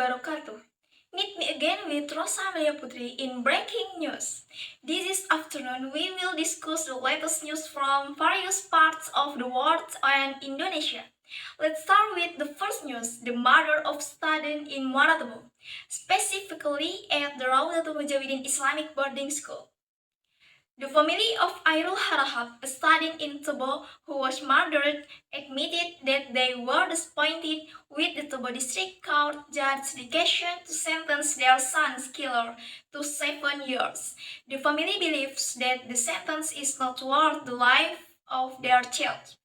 wabarakatuh. Meet me again with Rosa Amelia Putri in Breaking News. This afternoon, we will discuss the latest news from various parts of the world and Indonesia. Let's start with the first news, the murder of student in Muaratobo, specifically at the Raudatul Mujawidin Islamic Boarding School. The family of Airul Harahap, a student in Tobo who was murdered, admitted that they were disappointed with the Tobo District Court judge's decision to sentence their son's killer to 7 years. The family believes that the sentence is not worth the life of their child.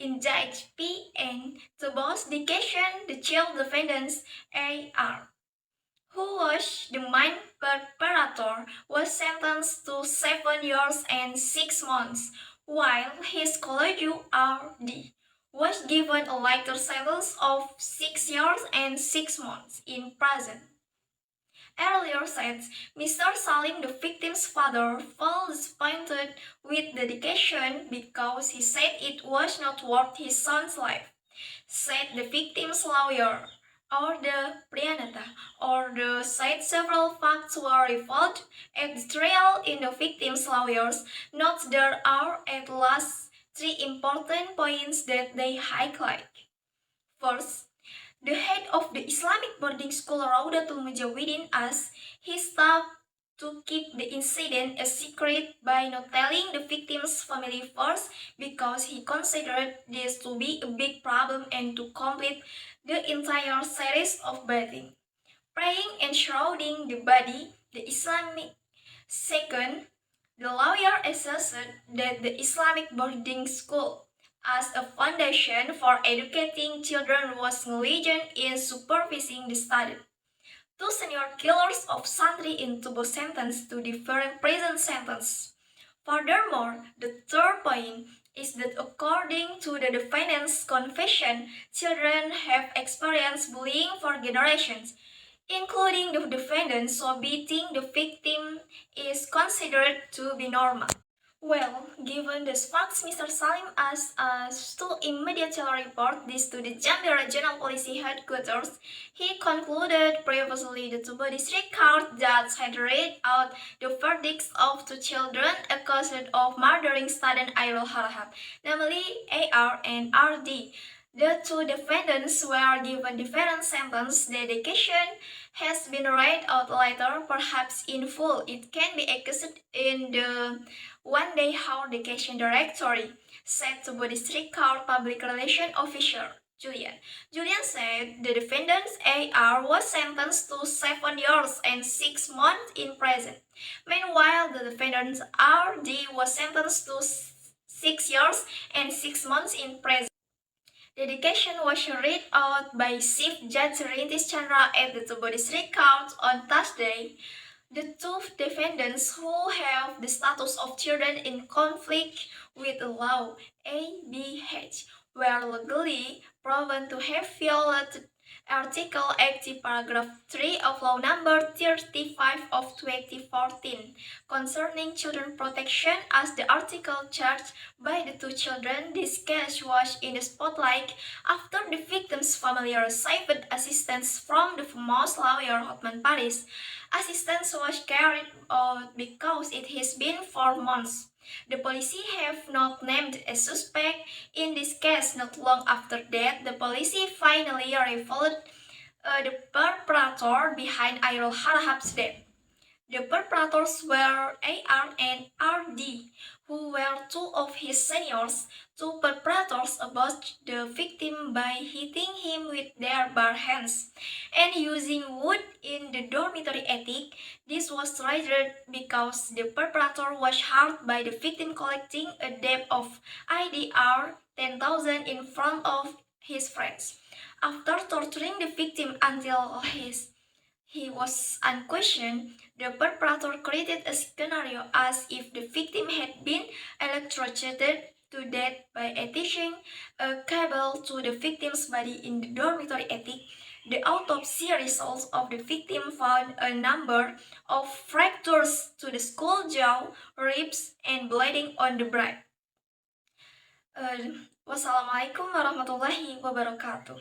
In Judge P. N. Tobo's decision, the child defendants A.R., who was the main perpetrator, was sentenced to 7 years and 6 months, while his colleague R.D. was given a lighter sentence of 6 years and 6 months in prison. Earlier said, Mr. Salim, the victim's father, felt disappointed with the decision because he said it was not worth his son's life, said the victim's lawyer. The Priyanata, said several facts were revealed at the trial in the victim's lawyers. Notes there are at least 3 important points that they highlight. First, the head of the Islamic boarding school Raudatul Mujawidin asked his staff to keep the incident a secret by not telling the victim's family first because he considered this to be a big problem and to complete the entire series of bathing, praying and shrouding the body, the Islamic. Second, the lawyer asserted that the Islamic boarding school as a foundation for educating children was negligent in supervising the study. 2 senior killers of Santri in Tubuh sentenced to different prison sentences. Furthermore, the third point is that according to the defendant's confession, children have experienced bullying for generations, including the defendant, so beating the victim is considered to be normal. Well, given the facts, Mr. Salim asked us to immediately report this to the Jambi Regional Police Headquarters. He concluded previously the Tubuh District Court judge had read out the verdicts of 2 children accused of murdering student Airul Harahap, namely AR and RD. The 2 defendants were given different sentences. The decision has been read out later, perhaps in full. It can be accessed in the one-day hard education directory, said to District Court Public Relations Officer Julian. Julian said the defendants AR was sentenced to 7 years and 6 months in prison. Meanwhile, the defendant RD was sentenced to 6 years and 6 months in prison. The decision was read out by Chief Judge Rintis Chandra at the Tubuh District Court on Thursday. The 2 defendants who have the status of children in conflict with the law, ABH, were legally proven to have violated Article 80, Paragraph 3 of Law Number 35 of 2014 concerning children protection. As the article charged by the 2 children, this case was in the spotlight after the victim's family received assistance from the famous lawyer Hotman Paris. Assistance was carried out because it has been 4 months. The police have not named a suspect in this case. Not long after that, the police finally revealed the perpetrator behind Airul Harahap's death. The perpetrators were AR and RD, who were 2 of his seniors. 2 perpetrators abused the victim by hitting him with their bare hands and using wood in the dormitory attic. This was triggered because the perpetrator was harmed by the victim collecting a debt of IDR 10,000 in front of his friends. After torturing the victim until he was unconscious, the perpetrator created a scenario as if the victim had been electrocuted to death by attaching a cable to the victim's body in the dormitory attic. The autopsy results of the victim found a number of fractures to the skull, jaw, ribs, and bleeding on the brain. Wassalamualaikum warahmatullahi wabarakatuh.